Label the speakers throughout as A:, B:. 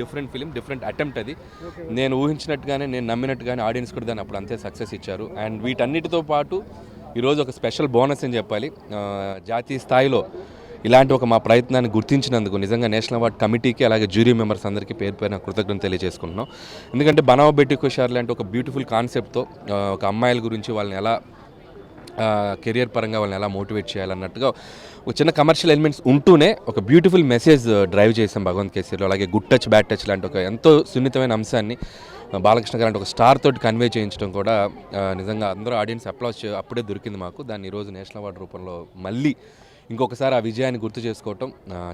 A: Different film, different attempt అది. నేను ఊహించినట్టుగానే, నేను నమ్మినట్టుగానే ఆడియన్స్ కూడా దాన్ని అప్పుడు అంతే సక్సెస్ ఇచ్చారు. అండ్ వీటన్నిటితో పాటు ఈరోజు ఒక స్పెషల్ బోనస్ అని చెప్పాలి. జాతీయ స్థాయిలో ఇలాంటి ఒక మా ప్రయత్నాన్ని గుర్తించినందుకు నిజంగా నేషనల్ అవార్డ్ కమిటీకి, అలాగే జ్యూరీ మెంబర్స్ అందరికీ పేరు పేరున కృతజ్ఞతలు తెలియజేసుకుంటున్నాం. ఎందుకంటే బనావ్ బేటీ ఖుషార్ లాంటి ఒక బ్యూటిఫుల్ కాన్సెప్ట్తో ఒక అమ్మాయిల గురించి వాళ్ళని ఎలా కెరియర్ పరంగా వాళ్ళని ఎలా మోటివేట్ చేయాలన్నట్టుగా ఒక చిన్న కమర్షియల్ ఎలిమెంట్స్ ఉంటూనే ఒక బ్యూటిఫుల్ మెసేజ్ డ్రైవ్ చేసాం భగవంత్ కేసరిలో. అలాగే గుడ్ టచ్ బ్యాడ్ టచ్ లాంటి ఒక ఎంతో సున్నితమైన అంశాన్ని బాలకృష్ణ గారు అంటే ఒక స్టార్ తోటి కన్వే చేయించడం కూడా నిజంగా అందరూ ఆడియన్స్ అప్లాస్ అప్పుడే దొరికింది మాకు. దాన్ని ఈరోజు నేషనల్ అవార్డు రూపంలో మళ్ళీ ఇంకొకసారి ఆ విజయాన్ని గుర్తు చేసుకోవటం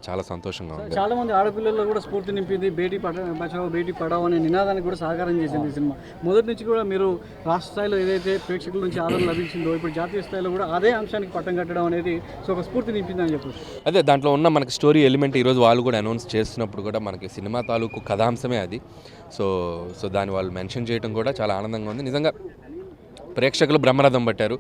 A: చాలా సంతోషంగా ఉంది.
B: చాలా మంది ఆడపిల్లల్లో కూడా స్ఫూర్తి నింపింది. బేటీ బచావో బేటీ పడావో అనే నినాదానికి కూడా సహకారం చేసింది ఈ సినిమా. మొదటి నుంచి కూడా మీరు రాష్ట్ర స్థాయిలో ఏదైతే ప్రేక్షకుల నుంచి ఆదరణ లభించిందో ఇప్పుడు జాతీయ స్థాయిలో కూడా అదే అంశానికి పట్టం కట్టడం అనేది ఒక స్ఫూర్తి నింపిందని చెప్పచ్చు.
A: అదే దాంట్లో ఉన్న మనకి స్టోరీ ఎలిమెంట్ ఈరోజు వాళ్ళు కూడా అనౌన్స్ చేస్తున్నప్పుడు కూడా మనకి సినిమా తాలూకు కథాంశమే అది. సో దాన్ని వాళ్ళు మెన్షన్ చేయడం కూడా చాలా ఆనందంగా ఉంది. నిజంగా ప్రేక్షకులు బ్రహ్మరథం పట్టారు.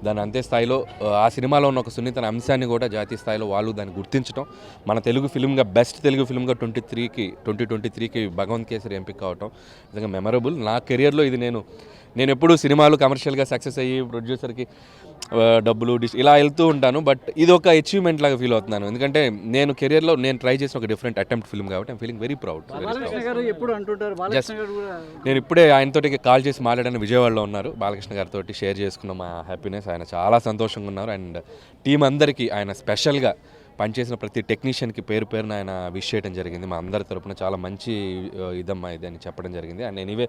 A: దాని అంతే స్థాయిలో ఆ సినిమాలో ఉన్న ఒక సున్నిత అంశాన్ని కూడా జాతీయ స్థాయిలో వాళ్ళు దాన్ని గుర్తించడం, మన తెలుగు ఫిల్మ్గా బెస్ట్ తెలుగు ఫిల్మ్గా 2023కి భగవంత్ కేసరి ఎంపిక కావటం నిజంగా మెమరబుల్. నా కెరియర్లో ఇది నేను ఎప్పుడూ సినిమాలు కమర్షియల్గా సక్సెస్ అయ్యి ప్రొడ్యూసర్కి డబ్బులు ఇలా వెళ్తూ ఉంటాను. బట్ ఇది ఒక అచీవ్మెంట్ లాగా ఫీల్ అవుతున్నాను. ఎందుకంటే నేను కెరియర్లో నేను ట్రై చేసిన ఒక డిఫరెంట్ అటెంప్ట్ ఫిల్మ్ కాబట్టి ఐమ్ ఫీలింగ్ వెరీ ప్రౌడ్. నేను ఇప్పుడే ఆయనతోటి కాల్ చేసి మాట్లాడాను. విజయవాడలో ఉన్నారు. బాలకృష్ణ గారితో షేర్ చేసుకున్న మా హ్యాపీనెస్. ఆయన చాలా సంతోషంగా ఉన్నారు. అండ్ టీం అందరికీ ఆయన స్పెషల్గా పనిచేసిన ప్రతి టెక్నీషియన్కి పేరు పేరున ఆయన విష్ చేయడం జరిగింది. మా అందరి తరపున చాలా మంచి ఇదమ్మా ఇది అని చెప్పడం జరిగింది. అండ్ ఎనీవే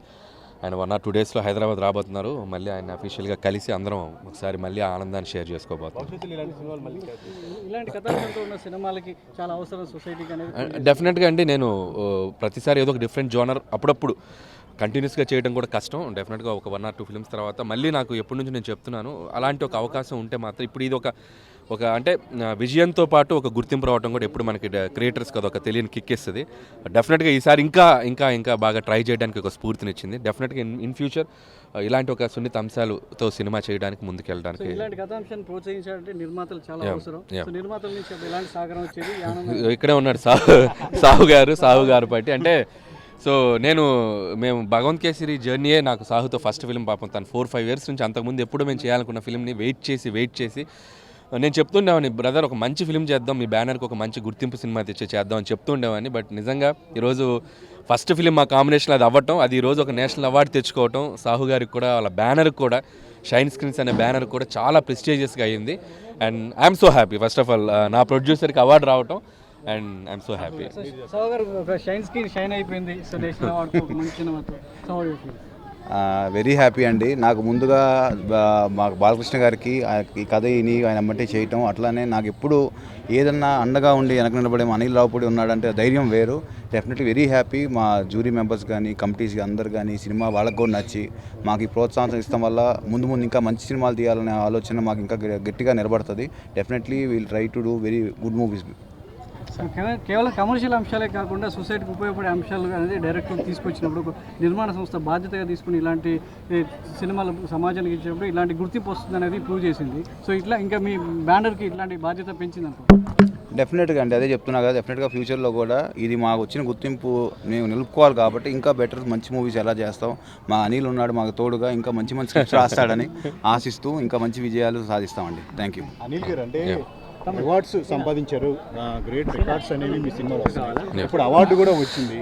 A: ఆయన 1 or 2 daysలో హైదరాబాద్ రాబోతున్నారు. మళ్ళీ ఆయన అఫీషియల్గా కలిసి అందరం ఒకసారి మళ్ళీ ఆనందాన్ని షేర్ చేసుకోబోతున్నాం. డెఫినెట్గా అండి. నేను ప్రతిసారి ఏదో ఒక డిఫరెంట్ జోనర్ అప్పుడప్పుడు కంటిన్యూస్గా చేయడం కూడా కష్టం. డెఫినెట్గా ఒక 1 or 2 films తర్వాత మళ్ళీ నాకు ఎప్పటి నుంచి నేను చెప్తున్నాను అలాంటి ఒక అవకాశం ఉంటే మాత్రం ఇప్పుడు ఇది ఒక అంటే విజయంతో పాటు ఒక గుర్తింపు రావడం కూడా ఎప్పుడు మనకి క్రియేటర్స్ కదా ఒక తెలియని కిక్ ఇస్తుంది. డెఫినెట్గా ఈసారి ఇంకా బాగా ట్రై చేయడానికి ఒక స్ఫూర్తినిచ్చింది. డెఫినెట్గా ఇన్ ఫ్యూచర్ ఇలాంటి ఒక సున్నిత అంశాలతో సినిమా చేయడానికి ముందుకెళ్ళడానికి ఇక్కడే ఉన్నాడు సాహు గారు బట్టి అంటే మేము భగవంత్ కేసరి జర్నీయే నాకు సాహుతో ఫస్ట్ ఫిల్మ్. పాపం తను 4-5 years నుంచి అంతకుముందు ఎప్పుడు మేము చేయాలనుకున్న ఫిల్మ్ని వెయిట్ చేసి నేను చెప్తుండేవాడిని, బ్రదర్ ఒక మంచి ఫిల్మ్ చేద్దాం, మీ బ్యానర్కి ఒక మంచి గుర్తింపు సినిమా చేద్దాం అని చెప్తుండేవాడిని. బట్ నిజంగా ఈరోజు ఫస్ట్ ఫిల్మ్ మా కాంబినేషన్ అది అవ్వటం, అది ఈరోజు ఒక నేషనల్ అవార్డు తెచ్చుకోవటం, సాహు గారికి కూడా వాళ్ళ బ్యానర్కి కూడా షైన్ స్క్రీన్స్ అనే బ్యానర్ కూడా చాలా ప్రెస్టీజియస్గా అయ్యింది. And I'm so happy first of all నా ప్రొడ్యూసర్కి అవార్డు రావటం. And I'm so happy.
C: Very happy అండి. నాకు ముందుగా మాకు బాలకృష్ణ గారికి ఈ కథ ఆయన అమ్మటే చేయటం, అట్లానే నాకు ఎప్పుడు ఏదన్నా అండగా ఉండి వెనక నిలబడే అనిల్ రావుపూడి ఉన్నాడంటే ధైర్యం వేరు. Definitely very happy. మా జ్యూరీ మెంబర్స్ కానీ కమిటీస్ అందరు కానీ సినిమా వాళ్ళకు కూడా నచ్చి మాకు ఈ ప్రోత్సాహం ఇస్తాం వల్ల ముందు ఇంకా మంచి సినిమాలు తీయాలనే ఆలోచన మాకు ఇంకా గట్టిగా నిలబడుతుంది. Definitely will try to do very good movies.
B: కేవలం కమర్షియల్ అంశాలే కాకుండా సొసైటీకి ఉపయోగపడే అంశాలు అనేది డైరెక్టర్ తీసుకొచ్చినప్పుడు ఒక నిర్మాణ సంస్థ బాధ్యతగా తీసుకుని ఇలాంటి సినిమాలు సమాజానికి ఇచ్చినప్పుడు ఇలాంటి గుర్తింపు వస్తుంది అనేది ప్రూవ్ చేసింది. సో ఇట్లా ఇంకా మీ బ్యానర్కి ఇట్లాంటి బాధ్యత పెంచింది అనుకో.
C: డెఫినెట్గా అండి, అదే చెప్తున్నా కదా. డెఫినెట్గా ఫ్యూచర్లో కూడా ఇది మాకు వచ్చిన గుర్తింపు మేము నిలుపుకోవాలి కాబట్టి ఇంకా బెటర్ మంచి మూవీస్ ఎలా చేస్తాం. మా అనిల్ ఉన్నాడు మాకు తోడుగా, ఇంకా మంచి స్క్రిప్ట్స్ రాస్తాడని ఆశిస్తూ ఇంకా మంచి విజయాలు సాధిస్తామండి. Thank you.
D: అనిల్ గారు అంటే అవార్డ్స్ సంపాదించారు, గ్రేట్ రికార్డ్స్ అనేవి మీ సినిమాలో వస్తున్నాయి. ఇప్పుడు అవార్డు కూడా వచ్చింది.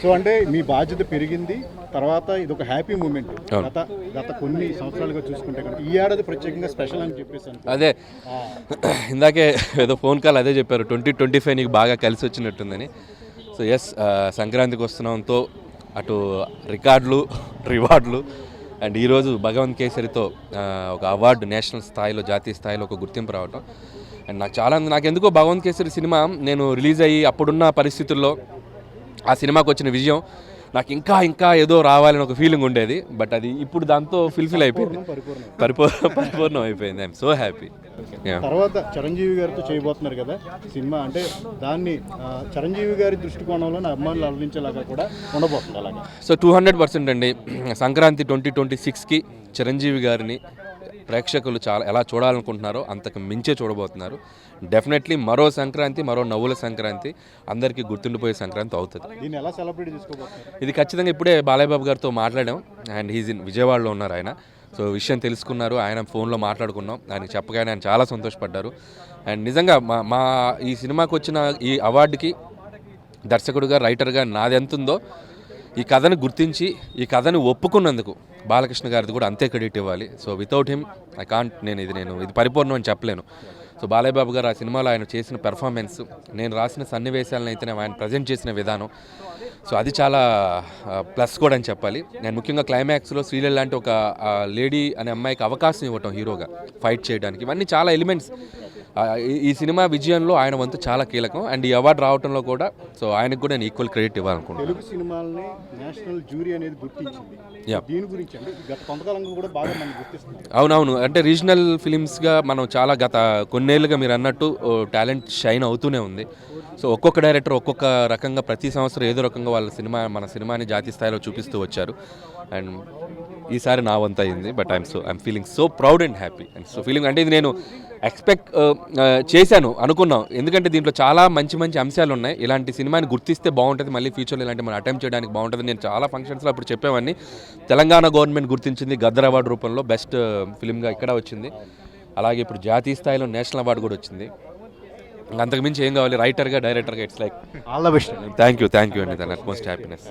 D: సో అంటే మీ బాధ్యత పెరిగింది. తర్వాత ఇది ఒక హ్యాపీ మూమెంట్. గత కొన్ని సంవత్సరాలుగా చూసుకుంటే కనుక ఈ ఏడాది ప్రత్యేకంగా స్పెషల్ అని చెప్పేసి
A: అదే ఇందాకే ఏదో ఫోన్ కాల్ అదే చెప్పారు, 2025 నీకు బాగా కలిసి వచ్చినట్టుందని. సో ఎస్, సంక్రాంతికి వస్తున్నాంతో అటు రివార్డులు అండ్ ఈరోజు భగవంత్ కేసరితో ఒక అవార్డు నేషనల్ స్థాయిలో జాతీయ స్థాయిలో ఒక గుర్తింపు రావటం. అండ్ నాకు ఎందుకో భగవంత్ కేసరి సినిమా నేను రిలీజ్ అయ్యి అప్పుడున్న పరిస్థితుల్లో ఆ సినిమాకి వచ్చిన విజయం నాకు ఇంకా ఏదో రావాలని ఒక ఫీలింగ్ ఉండేది. బట్ అది ఇప్పుడు దాంతో ఫుల్ఫిల్ అయిపోయింది, పరిపూర్ణం అయిపోయింది. I'm so happy.
D: తర్వాత చిరంజీవి గారితో చేయబోతున్నారు కదా సినిమా, అంటే దాన్ని చిరంజీవి గారి దృష్టికోణంలో అమ్మాయిలు అలరించేలాగా కూడా ఉండబోతుంది అలాగా.
A: సో 200% అండి. సంక్రాంతి 2026కి చిరంజీవి గారిని ప్రేక్షకులు చాలా ఎలా చూడాలనుకుంటున్నారో అంతకు మించే చూడబోతున్నారు. డెఫినెట్లీ మరో సంక్రాంతి, మరో నవ్వుల సంక్రాంతి, అందరికీ గుర్తుండిపోయే సంక్రాంతి అవుతుంది.
D: దీన్ని ఎలా సెలబ్రేట్ చేసుకోబోతున్నారు?
A: ఇది ఖచ్చితంగా ఇప్పుడే బాలయ్య బాబు గారితో మాట్లాడాం. అండ్ హీజ్ ఇన్ విజయవాడలో ఉన్నారు ఆయన. సో విషయం తెలుసుకున్నారు, ఆయన ఫోన్లో మాట్లాడుకున్నాం. ఆయనకి చెప్పగానే ఆయన చాలా సంతోషపడ్డారు. అండ్ నిజంగా మా ఈ సినిమాకి వచ్చిన ఈ అవార్డుకి దర్శకుడుగా, రైటర్గా నాది ఎంత ఉందో, ఈ కథను గుర్తించి ఈ కథను ఒప్పుకున్నందుకు బాలకృష్ణ గారిది కూడా అంతే క్రెడిట్ ఇవ్వాలి. So without him I can't, నేను ఇది పరిపూర్ణం అని చెప్పలేను. సో బాలయ్య బాబు గారు ఆ సినిమాలో ఆయన చేసిన పెర్ఫార్మెన్స్, నేను రాసిన సన్నివేశాలను అయితే ఆయన ప్రజెంట్ చేసిన విధానం, సో అది చాలా ప్లస్ కూడా అని చెప్పాలి. నేను ముఖ్యంగా క్లైమాక్స్లో శ్రీలీల లాంటి ఒక లేడీ అనే అమ్మాయికి అవకాశం ఇవ్వటం హీరోగా ఫైట్ చేయడానికి, ఇవన్నీ చాలా ఎలిమెంట్స్ ఈ సినిమా విజయంలో ఆయన వంతు చాలా కీలకం. అండ్ ఈ అవార్డు రావడంలో కూడా సో ఆయనకు కూడా నేను ఈక్వల్ క్రెడిట్ ఇవ్వాలనుకుంటున్నాను.
D: తెలుగు సినిమాలని నేషనల్ జ్యూరీ అనేది గుర్తించింది. దీని గురించి అంటే గత కొంతకాలంగా కూడా బాగా మనం గుర్తిస్తున్నాం.
A: అవునవును, అంటే రీజనల్ ఫిలిమ్స్గా మనం చాలా గత కొన్నేళ్ళుగా మీరు అన్నట్టు టాలెంట్ షైన్ అవుతూనే ఉంది. సో ఒక్కొక్క డైరెక్టర్ ఒక్కొక్క రకంగా ప్రతి సంవత్సరం ఏదో రకంగా మన సినిమాని జాతీయ స్థాయిలో చూపిస్తూ వచ్చారు. అండ్ ఈసారి నా వంత అయింది. But I'm feeling so proud and happy and so feeling, అంటే ఇది నేను ఎక్స్పెక్ట్ చేశాను, అనుకున్నాం. ఎందుకంటే దీంట్లో చాలా మంచి మంచి అంశాలు ఉన్నాయి. ఇలాంటి సినిమాని గుర్తిస్తే బాగుంటుంది, మళ్ళీ ఫ్యూచర్లో ఇలాంటి మనం అటెంప్ట్ చేయడానికి బాగుంటుంది. నేను చాలా ఫంక్షన్స్లో అప్పుడు చెప్పేవాడిని. తెలంగాణ గవర్నమెంట్ గుర్తించింది గద్దర్ అవార్డు రూపంలో, బెస్ట్ ఫిల్మ్గా ఇక్కడ వచ్చింది. అలాగే ఇప్పుడు జాతీయ స్థాయిలో నేషనల్ అవార్డు కూడా వచ్చింది. అంతకుమించి ఏం కావాలి, రైటర్గా, డైరెక్టర్గా. It's like
D: all the best.
A: Thank you అండి, దాని అట్మోస్ట్ హ్యాపీనెస్.